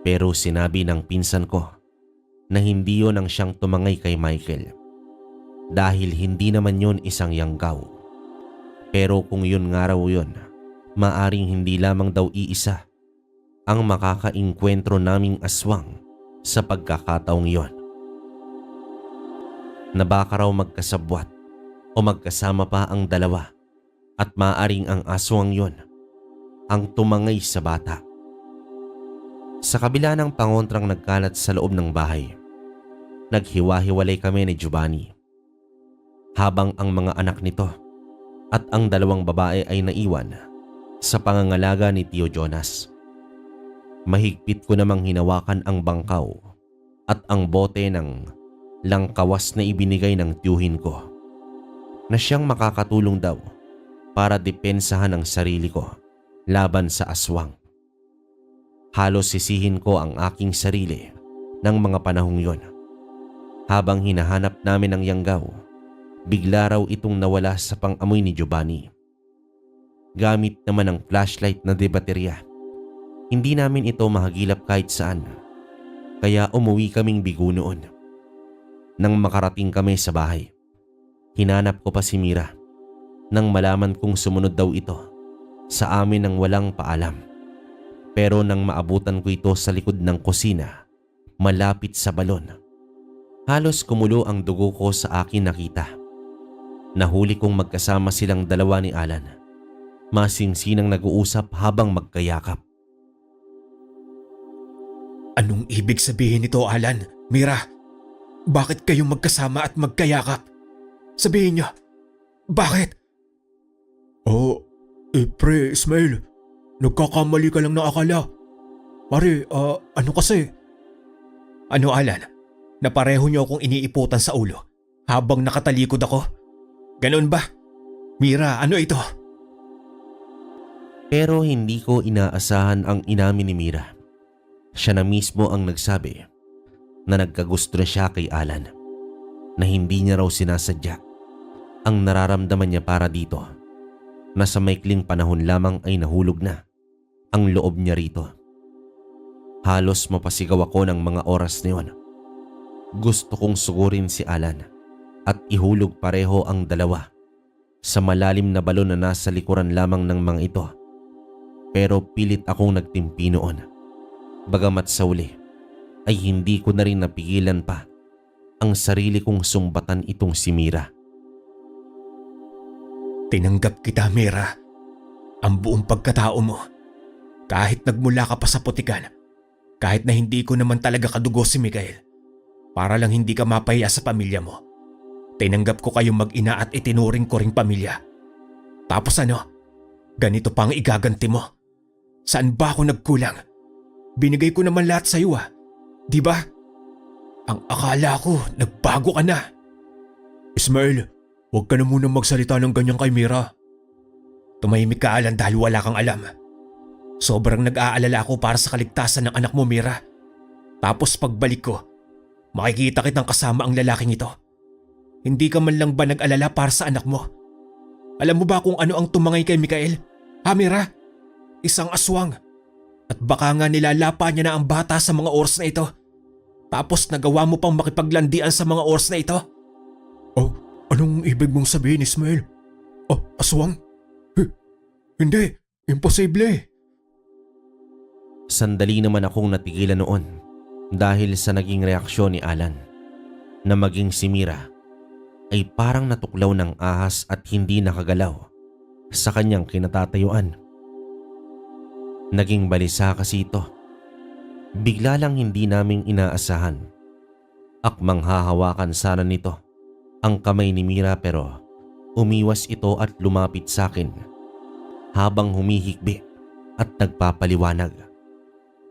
Pero sinabi ng pinsan ko na hindi yon ang siyang tumangay kay Michael. dahil hindi naman yun isang yanggaw. Pero kung yun nga raw yun, maaring hindi lamang daw iisa ang makakainkwentro naming aswang sa pagkakataong yon. Na baka raw magkasabwat o magkasama pa ang dalawa at maaring ang aswang yon ang tumangay sa bata. Sa kabila ng pangontrang nagkalat sa loob ng bahay, naghiwa-hiwalay kami ni Giovanni. Habang ang mga anak nito at ang dalawang babae ay naiwan sa pangangalaga ni Tio Jonas. Mahigpit ko namang hinawakan ang bangkaw at ang bote ng langkawas na ibinigay ng tiyuhin ko na siyang makakatulong daw para depensahan ang sarili ko laban sa aswang. Halos sisihin ko ang aking sarili ng mga panahong yon. Habang hinahanap namin ang yanggaw, bigla raw itong nawala sa pang-amoy ni Giovanni. Gamit naman ang flashlight na debaterya, hindi namin ito mahagilap kahit saan, kaya umuwi kaming bigo noon. Nang makarating kami sa bahay, hinanap ko pa si Mira nang malaman kong sumunod daw ito sa amin nang walang paalam. Pero nang maabutan ko ito sa likod ng kusina, malapit sa balon, halos kumulo ang dugo ko sa akin nakita. Nahuli kong magkasama silang dalawa ni Alan, masinsinang nag-uusap habang magkayakap. Anong ibig sabihin nito, Alan? Mira, bakit kayong magkasama at magkayakap? Sabihin niyo, bakit? Pre, Ismael, nagkakamali ka lang na akala. Pare, ano kasi? Ano, Alan? Na pareho niyo akong iniiputan sa ulo habang nakatalikod ako? Ganon ba? Mira, ano ito? Pero hindi ko inaasahan ang inamin ni Mira. Siya na mismo ang nagsabi na nagkagusto na siya kay Alan, na hindi niya raw sinasadya ang nararamdaman niya para dito, na sa maikling panahon lamang ay nahulog na ang loob niya rito. Halos mapasigaw ako ng mga oras na yun. Gusto kong sugurin si Alan at ihulog pareho ang dalawa sa malalim na balon na nasa likuran lamang ng mga ito. Pero pilit akong nagtimpi noon. Bagamat sa uli ay hindi ko na rin napigilan pa ang sarili kong sumbatan itong si Mira. Tinanggap kita, Mira. Ang buong pagkatao mo. Kahit nagmula ka pa sa putikan. Kahit na hindi ko naman talaga kadugo si Mikael. Para lang hindi ka mapahiya sa pamilya mo. Tinanggap ko kayong mag-ina at itinuring ko ring pamilya. Tapos ano? Ganito pa ang igaganti mo. Saan ba ako nagkulang? Binigay ko naman lahat sa iyo, di ba? Ang akala ko, nagbago ka na. Ismael, huwag ka na muna magsalita ng ganyan kay Mira. Tumahimik ka, Alan, dahil wala kang alam. Sobrang nag-aalala ako para sa kaligtasan ng anak mo, Mira. Tapos pagbalik ko, makikita kitang kasama ang lalaking ito. Hindi ka man lang ba nag-alala para sa anak mo? Alam mo ba kung ano ang tumangay kay Mikael? Ha, Mira? Isang aswang. At baka nga nilalapa niya na ang bata sa mga oras na ito. Tapos nagawa mo pang makipaglandian sa mga oras na ito. Oh, anong ibig mong sabihin, Ismael? Oh, aswang? Hindi, imposible. Sandali naman akong natigilan noon dahil sa naging reaksyon ni Alan, na maging si Mira ay parang natuklaw ng ahas at hindi nakagalaw sa kanyang kinatatayuan. Naging balisa kasi ito. Bigla lang hindi naming inaasahan. Akmang hahawakan sana nito ang kamay ni Mira, pero umiwas ito at lumapit sa akin habang humihikbi at nagpapaliwanag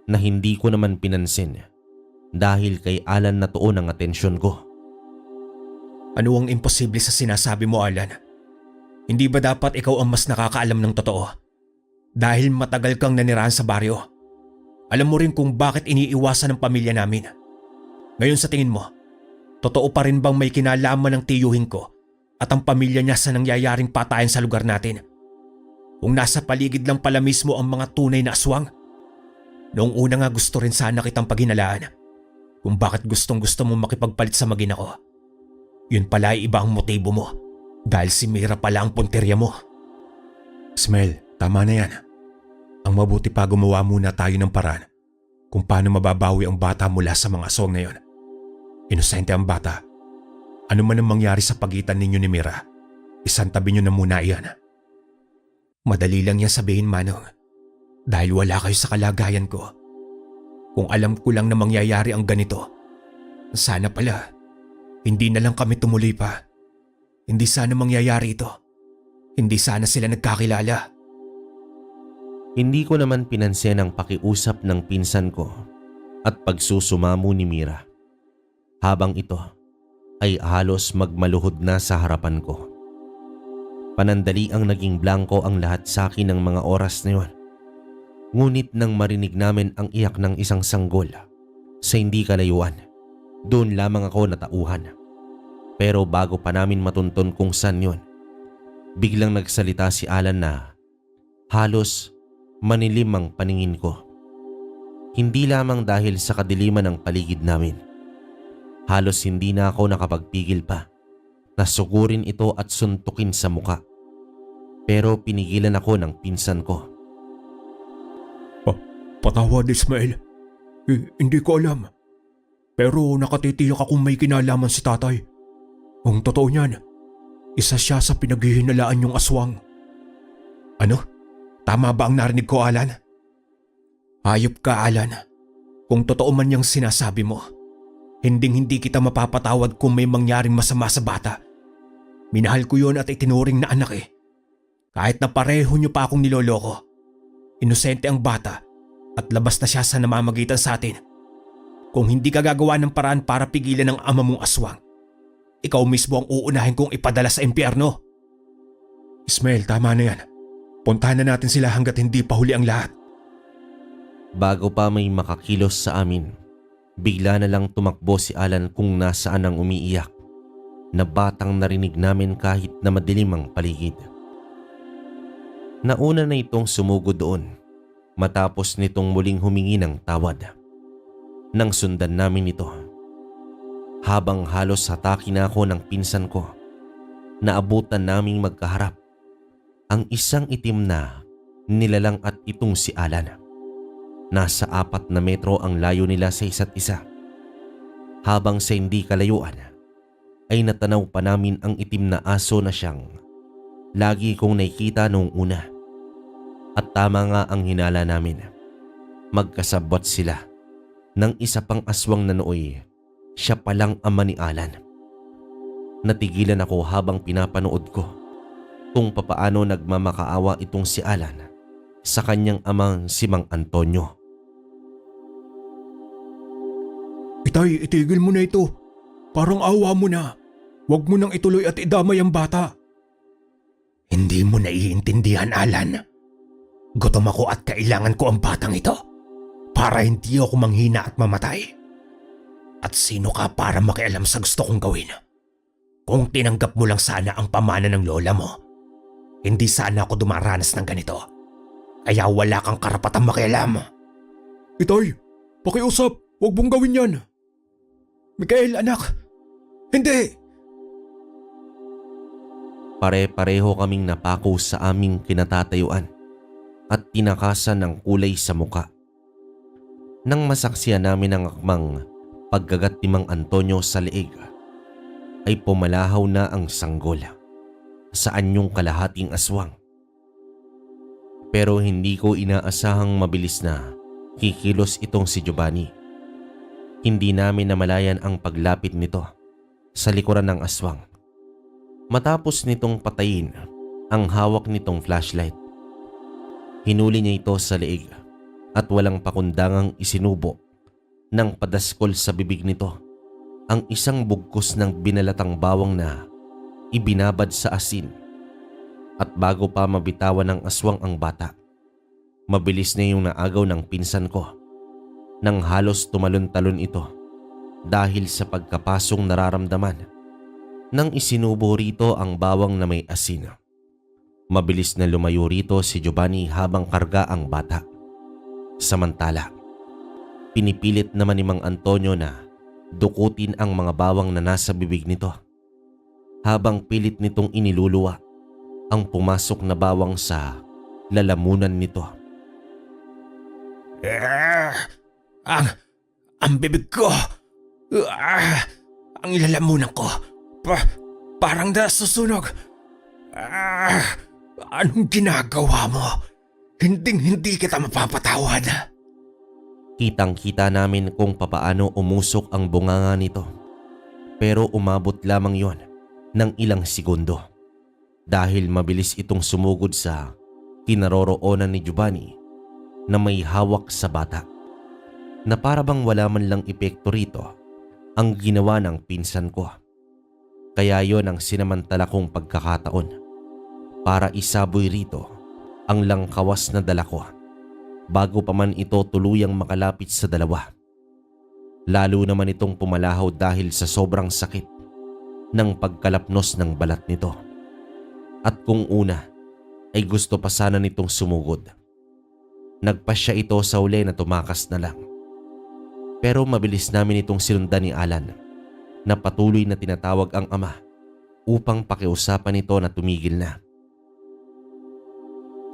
na hindi ko naman pinansin dahil kay Alan natuon ang atensyon ko. Ano ang imposible sa sinasabi mo, Alan? Hindi ba dapat ikaw ang mas nakakaalam ng totoo? Dahil matagal kang nanirahan sa baryo. Alam mo rin kung bakit iniiwasan ng pamilya namin. Ngayon sa tingin mo, totoo pa rin bang may kinalaman ng tiyuhin ko at ang pamilya niya sa nangyayaring patayan sa lugar natin? Kung nasa paligid lang pala mismo ang mga tunay na aswang? Noong una nga gusto rin sana kitang paghinalaan kung bakit gustong gusto mo makipagpalit sa magina ko. Yun pala ay iba ang motibo mo. Dahil si Mira pala ang punterya mo. Ismael, tama na yan. Ang mabuti pa gumawa muna tayo ng paraan kung paano mababawi ang bata mula sa mga aswang na yun. Inosente ang bata. Ano man ang mangyari sa pagitan ninyo ni Mira, isantabi nyo na muna iyan. Madali lang yan sabihin, Manong. Dahil wala kayo sa kalagayan ko. Kung alam ko lang na mangyayari ang ganito, sana pala, hindi na lang kami tumuloy pa. Hindi sana mangyayari ito. Hindi sana sila nagkakilala. Hindi ko naman pinansin ang pakiusap ng pinsan ko at pagsusumamo ni Mira. Habang ito ay halos magmaluhod na sa harapan ko. Panandali ang naging blanko ang lahat sa akin ng mga oras na yun. Ngunit nang marinig namin ang iyak ng isang sanggol sa hindi kalayuan, doon lamang ako natauhan. Pero bago pa namin matunton kung saan yun, biglang nagsalita si Alan na halos manilim ang paningin ko. Hindi lamang dahil sa kadiliman ng paligid namin. Halos hindi na ako nakapagpigil pa na sugurin ito at suntukin sa muka. Pero pinigilan ako ng pinsan ko. Patawad, Ismael. Hindi ko alam. Pero nakatitiyak akong may kinalaman si tatay. Ang totoo niyan, isa siya sa pinaghihinalaan yung aswang. Ano? Tama ba ang narinig ko, Alan? Hayop ka, Alan. Kung totoo man yung sinasabi mo, hinding-hindi kita mapapatawad kung may mangyaring masama sa bata. Minahal ko yun at itinuring na anak eh. Kahit na pareho niyo pa akong niloloko. Inosente ang bata at labas na siya sa namamagitan sa atin. Kung hindi ka gagawa ng paraan para pigilan ang ama mong aswang, ikaw mismo ang uunahin kong ipadala sa impyerno. Ismael, tama na yan. Puntahan na natin sila hanggat hindi pa huli ang lahat. Bago pa may makakilos sa amin, bigla na lang tumakbo si Alan kung nasaan ang umiiyak na batang narinig namin kahit na madilim ang paligid. Nauna na itong sumugod doon matapos nitong muling humingi ng tawad. Nang sundan namin ito, habang halos hataki na ako ng pinsan ko, naabutan naming magkaharap ang isang itim na nilalang at itong si Alan. Nasa 4 na metro ang layo nila sa isa't isa. Habang sa hindi kalayuan ay natanaw pa namin ang itim na aso na siyang lagi kong nakikita noong una. At tama nga ang hinala namin. Magkasabot sila ng isa pang aswang na nooy siya palang ama ni Alan. Natigilan ako habang pinapanood ko kung papaano nagmamakaawa itong si Alan sa kanyang amang si Mang Antonio. Itay, itigil mo na ito. Parang awa mo na. Huwag mo nang ituloy at idamay ang bata. Hindi mo naiintindihan, Alan. Gutom ako at kailangan ko ang batang ito para hindi ako manghina at mamatay. At sino ka para makialam sa gusto kong gawin? Kung tinanggap mo lang sana ang pamana ng lola mo, hindi sana ako dumaranas ng ganito. Kaya wala kang karapatang makialam. Itay, pakiusap. Huwag mong gawin yan. Mikael, anak. Hindi. Pare-pareho kaming napako sa aming kinatatayuan at tinakasan ng kulay sa muka. Nang masaksiyan namin ang akmang paggagat ni Mang Antonio sa leeg, ay pumalahaw na ang sanggol sa anyong kalahating aswang. Pero hindi ko inaasahang mabilis na kikilos itong si Giovanni. Hindi namin namalayan ang paglapit nito sa likuran ng aswang. Matapos nitong patayin ang hawak nitong flashlight, hinuli niya ito sa leeg at walang pakundangang isinubo ng padaskol sa bibig nito ang isang bugkos ng binalatang bawang na ibinabad sa asin. At bago pa mabitawan ng aswang ang bata, mabilis na yung naagaw ng pinsan ko nang halos tumalon-talon ito dahil sa pagkapasong nararamdaman nang isinubo rito ang bawang na may asin. Mabilis na lumayo rito si Giovanni habang karga ang bata. Samantala, pinipilit naman ni Mang Antonio na dukutin ang mga bawang na nasa bibig nito habang pilit nitong iniluluwa ang pumasok na bawang sa lalamunan nito. Ang bibig ko. Ang ilalamunan ko. Parang nasusunog. Anong ginagawa mo? Hindi kita mapapatawad. Kitang-kita namin kung papaano umusok ang bunganga nito. Pero umabot lamang yon ng ilang segundo dahil mabilis itong sumugod sa kinaroroonan ni Giovanni na may hawak sa bata, na para bang wala man lang epekto rito ang ginawa ng pinsan ko. Kaya yon ang sinamantala kong pagkakataon para isaboy rito ang langkawas na dala ko bago pa man ito tuluyang makalapit sa dalawa. Lalo naman itong pumalahaw dahil sa sobrang sakit ng pagkalapnos ng balat nito. At kung una ay gusto pa sana nitong sumugod, nagpasya ito sa uli na tumakas na lang. Pero mabilis namin itong sinundan ni Alan na patuloy na tinatawag ang ama upang pakiusapan ito na tumigil na.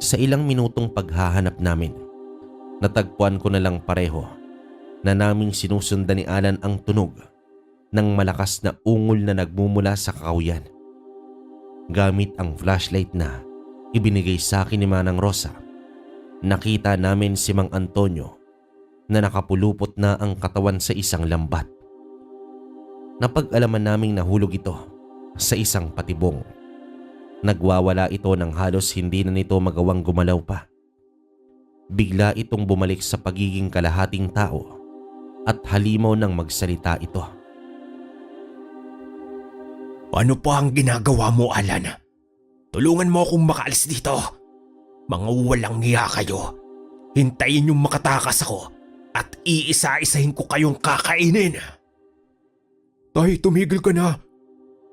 Sa ilang minutong paghahanap namin, natagpuan ko na lang pareho na naming sinusundan ni Alan ang tunog ng malakas na ungol na nagmumula sa kakawyan. Gamit ang flashlight na ibinigay sa akin ni Manang Rosa, nakita namin si Mang Antonio na nakapulupot na ang katawan sa isang lambat. Napag-alaman naming nahulog ito sa isang patibong. Nagwawala ito ng halos hindi na nito magawang gumalaw pa. Bigla itong bumalik sa pagiging kalahating tao at halimaw nang magsalita ito. Ano pa ang ginagawa mo, Alan? Tulungan mo akong makaalis dito. Mga walang hiya kayo. Hintayin yung makatakas ako at iisa-isahin ko kayong kakainin. Tay, tumigil ka na.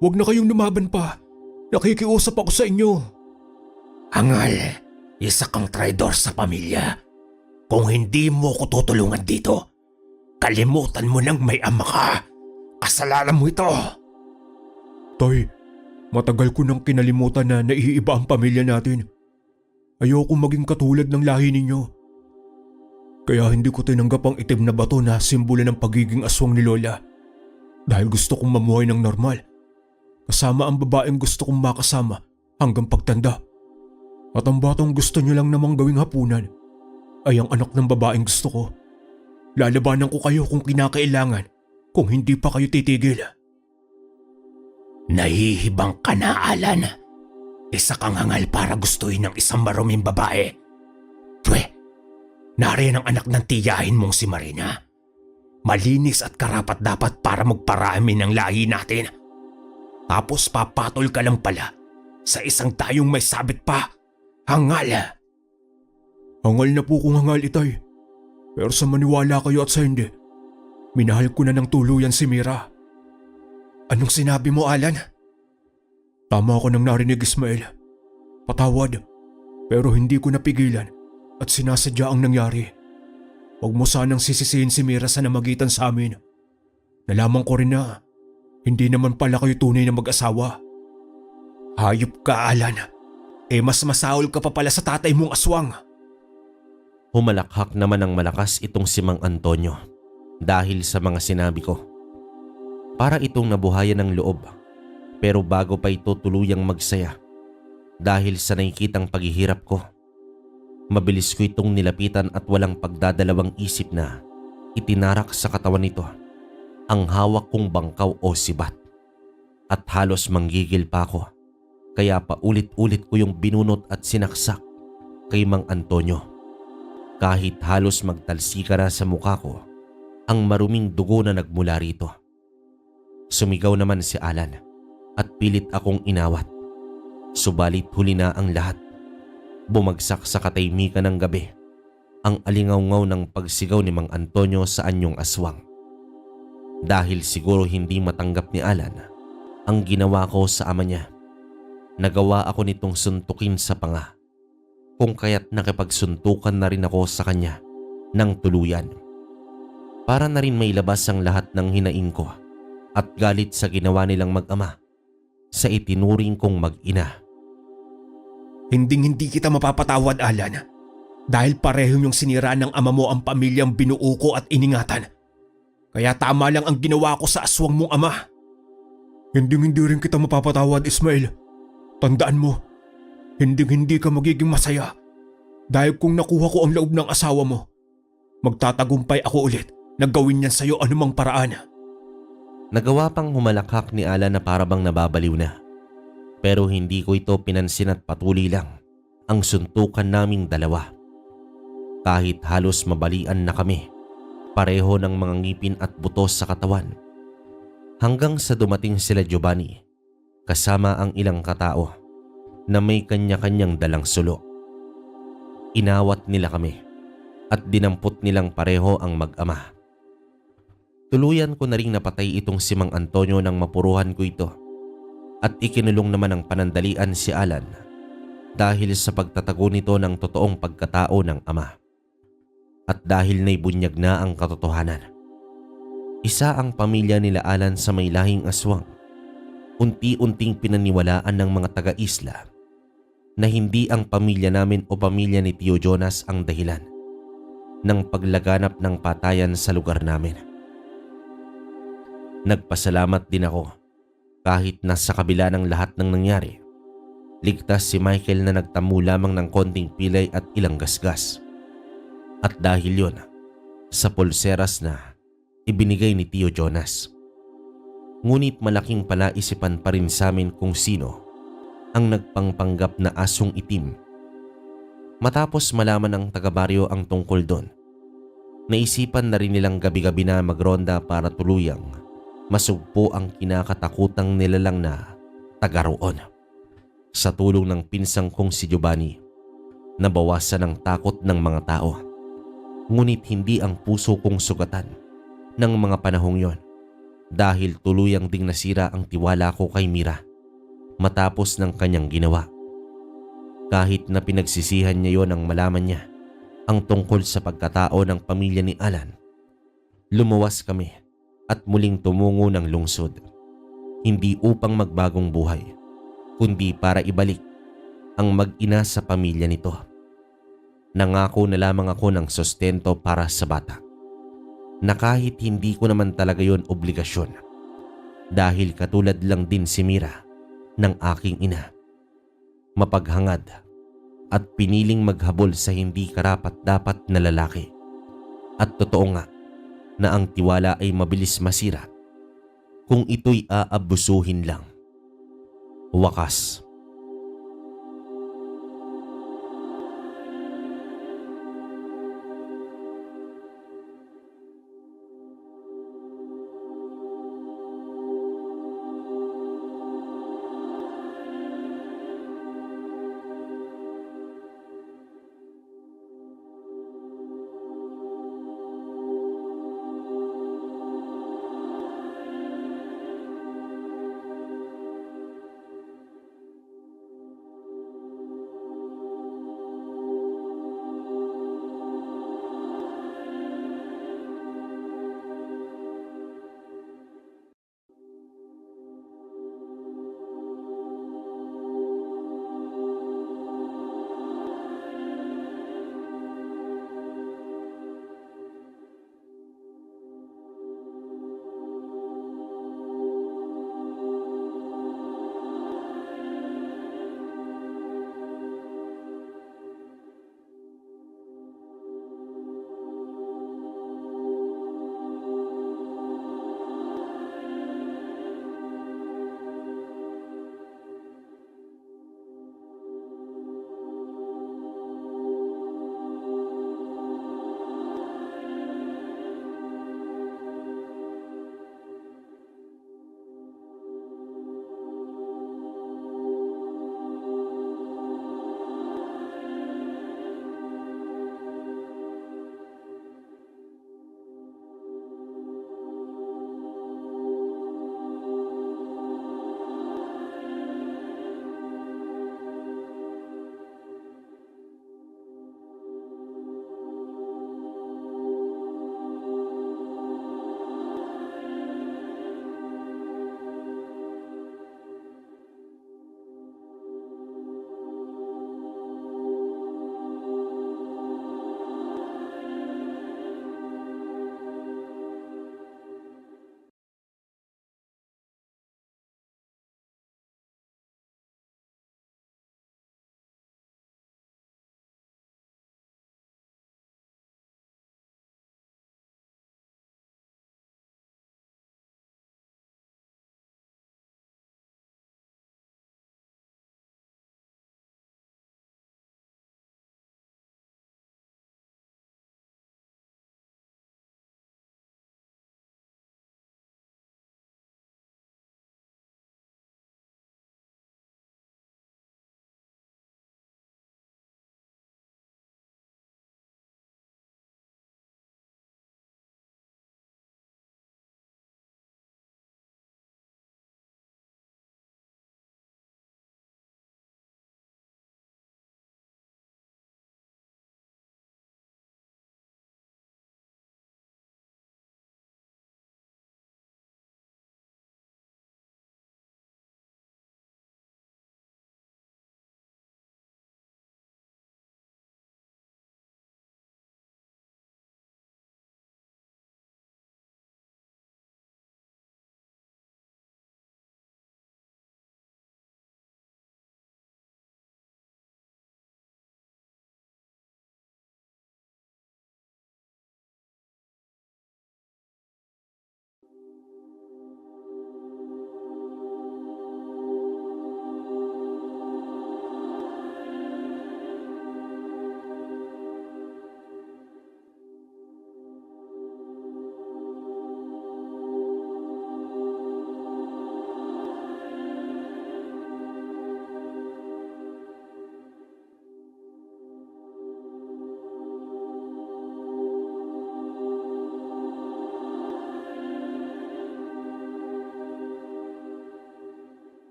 Huwag na kayong lumaban pa. Nakikiusap ako sa inyo. Hangal, isa kang traidor sa pamilya. Kung hindi mo ko tutulungan dito, kalimutan mo nang may ama ka. Kasalanan mo ito. Tay, matagal ko nang kinalimutan na naiiba ang pamilya natin. Ayoko maging katulad ng lahi ninyo. Kaya hindi ko tinanggap ang itim na bato na simbolo ng pagiging aswang ni Lola. Dahil gusto kong mamuhay ng normal. Kasama ang babaeng gusto kong makasama hanggang pagtanda. At ang batang gusto niyo lang namang gawing hapunan ay ang anak ng babaeng gusto ko. Lalabanan ko kayo kung kinakailangan kung hindi pa kayo titigil. Nahihibang ka na, Alan. Isa kang hangal para gustuhin ng isang maruming babae. Pwe, nariyan ang anak ng tiyahin mong si Marina. Malinis at karapat-dapat para magparami ng lahi natin. Tapos papatol ka lang pala sa isang tayong may sabit pa. Hangal. Hangal na po kung hangal, itay. Pero sa maniwala kayo at sa hindi, minahal ko na ng tuluyan si Mira. Anong sinabi mo, Alan? Tama ako nang narinig, Ismael. Patawad, pero hindi ko napigilan at sinasadya ang nangyari. Huwag mo sanang sisisihin si Mira sa namagitan sa amin. Nalaman ko rin na hindi naman pala kayo tunay na mag-asawa. Hayop ka, Alan. Mas masahol ka pa pala sa tatay mong aswang. Humalakhak naman ng malakas itong si Mang Antonio dahil sa mga sinabi ko. Para itong nabuhayan ng loob, pero bago pa ito tuluyang magsaya dahil sa nakikitang paghihirap ko, mabilis ko itong nilapitan at walang pagdadalawang isip na itinarak sa katawan nito ang hawak kong bangkaw o sibat. At halos manggigil pa ako, kaya paulit-ulit ko yung binunot at sinaksak kay Mang Antonio. Kahit halos magtalsika na sa mukha ko ang maruming dugo na nagmula rito. Sumigaw naman si Alan at pilit akong inawat. Subalit huli na ang lahat. Bumagsak sa katahimikan ng gabi ang alingaw-ngaw ng pagsigaw ni Mang Antonio sa anyong aswang. Dahil siguro hindi matanggap ni Alan ang ginawa ko sa ama niya, nagawa ako nitong suntukin sa panga, kung kaya't nakipagsuntukan na rin ako sa kanya ng tuluyan. Para na rin mailabas ang lahat ng hinaing ko at galit sa ginawa nilang mag-ama, sa itinuring kong mag-ina. Hindi kita mapapatawad, Alan. Dahil pareho niyong sinira ng ama mo ang pamilyang binuo ko at iningatan. Kaya tama lang ang ginawa ko sa aswang mong ama. Hindi rin kita mapapatawad, Ismael. Tandaan mo, hindi ka magiging masaya. Dahil kung nakuha ko ang loob ng asawa mo, magtatagumpay ako ulit na gawin niyan sa'yo anumang paraan. Nagawa pang humalakhak ni Alan na parabang nababaliw na. Pero hindi ko ito pinansin at patuloy lang ang suntukan naming dalawa. Kahit halos mabalian na kami, pareho ng mga ngipin at butos sa katawan. Hanggang sa dumating sila Giovanni, kasama ang ilang katao na may kanya-kanyang dalang sulo. Inawat nila kami at dinampot nilang pareho ang mag-ama. Tuluyan ko na ring napatay itong si Mang Antonio nang mapuruhan ko ito at ikinulong naman ng panandalian si Alan dahil sa pagtatago nito ng totoong pagkatao ng ama. At dahil naibunyag na ang katotohanan, isa ang pamilya nila Alan sa may lahing aswang. Unti-unting pinaniwalaan ng mga taga-isla na hindi ang pamilya namin o pamilya ni Tio Jonas ang dahilan ng paglaganap ng patayan sa lugar namin. Nagpasalamat din ako kahit nasa kabila ng lahat ng nangyari, ligtas si Michael na nagtamo lamang ng konting pilay at ilang gasgas. At dahil yun, sa pulseras na ibinigay ni Tio Jonas. Ngunit malaking palaisipan pa rin sa amin kung sino ang nagpangpanggap na asong itim. Matapos malaman ng taga-baryo ang tungkol doon, naisipan na rin nilang gabi-gabi na magronda para tuluyang masugpo ang kinakatakutang nilalang na taga-roon. Sa tulong ng pinsang kong si Giovanni, nabawasan ang takot ng mga tao. Ngunit hindi ang puso kong sugatan ng mga panahong yon dahil tuluyang ding nasira ang tiwala ko kay Mira matapos ng kanyang ginawa. Kahit na pinagsisihan niya yon nang malaman niya ang tungkol sa pagkatao ng pamilya ni Alan, lumuwas kami at muling tumungo ng lungsod. Hindi upang magbagong buhay, kundi para ibalik ang mag-ina sa pamilya nito. Nangako na lamang ako ng sustento para sa bata, na kahit hindi ko naman talaga yon obligasyon, dahil katulad lang din si Mira ng aking ina. Mapaghangad at piniling maghabol sa hindi karapat-dapat na lalaki. At totoo nga na ang tiwala ay mabilis masira kung ito'y aabusuhin lang. Wakas,